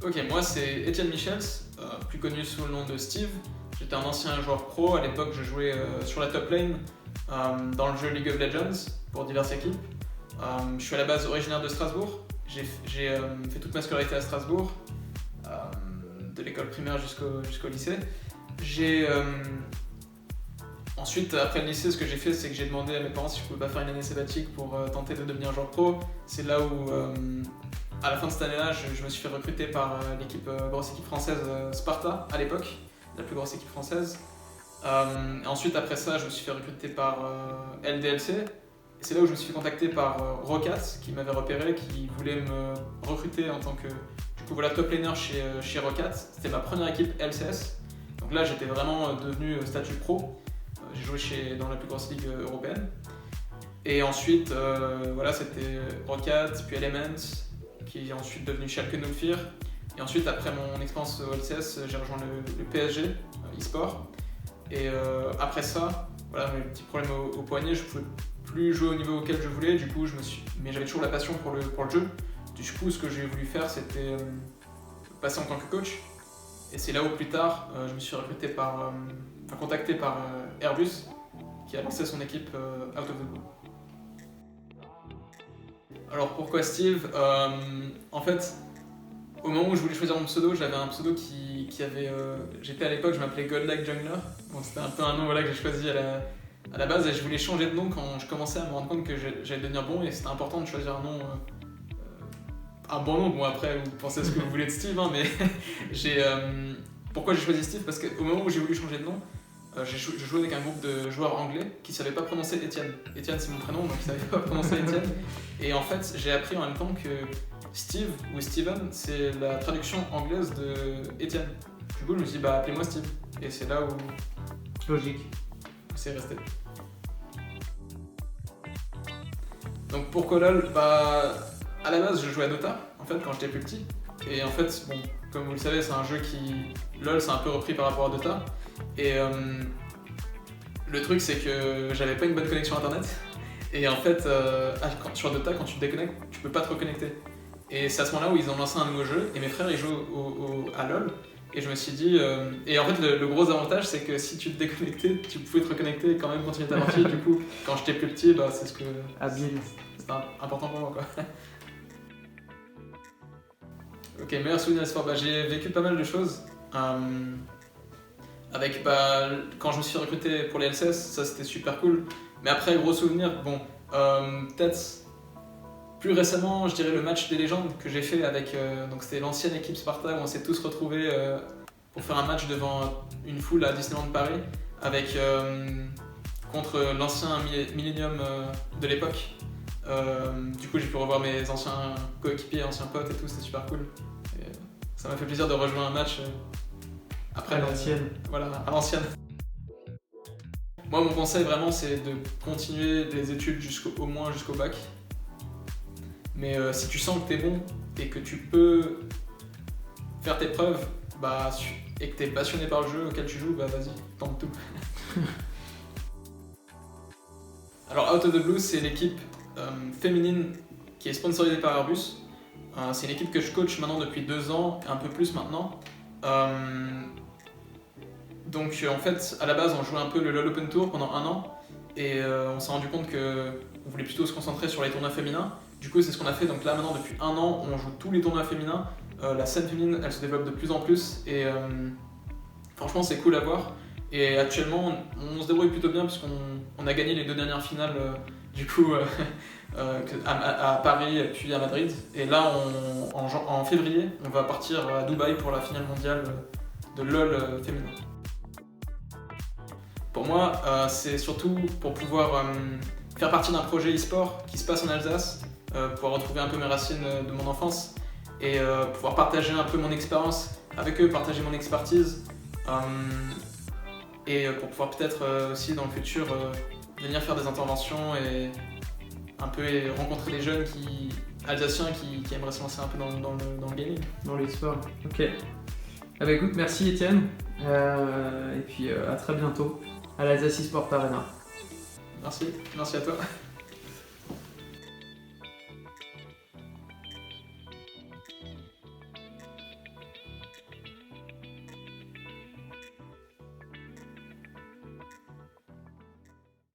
Ok, moi c'est Etienne Michels, plus connu sous le nom de Steve. J'étais un ancien joueur pro, à l'époque je jouais sur la top lane dans le jeu League of Legends pour diverses équipes. Je suis à la base originaire de Strasbourg, j'ai fait toute ma scolarité à Strasbourg, de l'école primaire jusqu'au lycée. Ensuite, après le lycée, ce que j'ai fait, c'est que j'ai demandé à mes parents si je pouvais pas faire une année sabbatique pour tenter de devenir joueur pro. C'est là où, à la fin de cette année-là, je me suis fait recruter par grosse équipe française Sparta, à l'époque, la plus grosse équipe française. Ensuite, après ça, je me suis fait recruter par LDLC. Et c'est là où je me suis fait contacter par Rocat, qui m'avait repéré, qui voulait me recruter en tant que top laner chez Rocat. C'était ma première équipe LCS. Donc là, j'étais vraiment devenu statut pro. J'ai joué dans la plus grosse ligue européenne. Et ensuite, c'était Rocat, puis Element, qui est ensuite devenu Schalke 04. Et ensuite, après mon expérience au LCS, j'ai rejoint le PSG, e-sport. Et après ça, mes petits problèmes au poignet, je pouvais plus jouer au niveau auquel je voulais, mais j'avais toujours la passion pour le jeu. Du coup, ce que j'ai voulu faire, c'était passer en tant que coach. Et c'est là où plus tard, je me suis contacté par Airbus, qui a lancé son équipe Out of the Blue. Alors pourquoi Steve ? En fait, au moment où je voulais choisir mon pseudo, j'avais un pseudo qui avait... j'étais à l'époque, je m'appelais Godlike Jungler. Donc c'était un peu un nom que j'ai choisi à la base, et je voulais changer de nom quand je commençais à me rendre compte que j'allais devenir bon, et c'était important de choisir un nom... un bon nom. Bon, après, vous pensez ce que vous voulez de Steve, mais pourquoi j'ai choisi Steve ? Parce qu'au moment où j'ai voulu changer de nom, je jouais avec un groupe de joueurs anglais qui ne savaient pas prononcer Etienne. Etienne, c'est mon prénom, donc ils ne savaient pas prononcer Etienne. Et en fait, j'ai appris en même temps que Steve ou Steven, c'est la traduction anglaise de Etienne. Du coup, je me suis dit, appelez-moi Steve. Et c'est là où... Logique. C'est resté. Donc pourquoi LoL ? À la base, je jouais à Dota, en fait, quand j'étais plus petit. Et en fait, comme vous le savez, c'est un jeu LoL, c'est un peu repris par rapport à Dota. Et le truc, c'est que j'avais pas une bonne connexion internet. Et en fait, sur Dota, quand tu te déconnectes, tu peux pas te reconnecter. Et c'est à ce moment-là où ils ont lancé un nouveau jeu. Et mes frères, ils jouent à LoL. Et je me suis dit... Et en fait, le gros avantage, c'est que si tu te déconnectais, tu pouvais te reconnecter et quand même continuer ta partie. Du coup, quand j'étais plus petit, c'est ce que... Habile. C'était important pour moi, quoi. Ok, meilleur souvenir sport. J'ai vécu pas mal de choses. Quand je me suis recruté pour les LCS, ça c'était super cool. Mais après, gros souvenir, peut-être plus récemment, je dirais le match des légendes que j'ai fait avec. Donc c'était l'ancienne équipe Sparta où on s'est tous retrouvés pour faire un match devant une foule à Disneyland Paris contre l'ancien Millennium de l'époque. Du coup, j'ai pu revoir mes anciens coéquipiers, anciens potes et tout, c'était super cool. Et ça m'a fait plaisir de rejoindre un match après. À l'ancienne. Voilà, à l'ancienne. Moi, mon conseil vraiment, c'est de continuer les études au moins jusqu'au bac. Mais si tu sens que t'es bon et que tu peux faire tes preuves et que t'es passionné par le jeu auquel tu joues, vas-y, tente tout. Alors, Out of the Blue, c'est l'équipe féminine qui est sponsorisée par Airbus. C'est une équipe que je coach maintenant depuis 2 ans, un peu plus maintenant. Donc en fait, à la base, on jouait un peu le LoL Open Tour pendant 1 an et on s'est rendu compte qu'on voulait plutôt se concentrer sur les tournois féminins. Du coup, c'est ce qu'on a fait. Donc là, maintenant, depuis 1 an, on joue tous les tournois féminins. La scène féminine, elle se développe de plus en plus et franchement, c'est cool à voir. Et actuellement, on se débrouille plutôt bien puisqu'on a gagné les 2 dernières finales à Paris puis à Madrid. Et là, en février, on va partir à Dubaï pour la finale mondiale de LoL féminin. Pour moi, c'est surtout pour pouvoir faire partie d'un projet e-sport qui se passe en Alsace, pouvoir retrouver un peu mes racines de mon enfance et pouvoir partager un peu mon expérience avec eux, partager mon expertise et pour pouvoir peut-être aussi dans le futur venir faire des interventions et un peu rencontrer des jeunes alsaciens qui aimeraient se lancer un peu dans le gaming. Dans l'e-sport, ok. Écoute, merci Etienne, et puis à très bientôt à l'Alsace e-sport Arena. Merci à toi.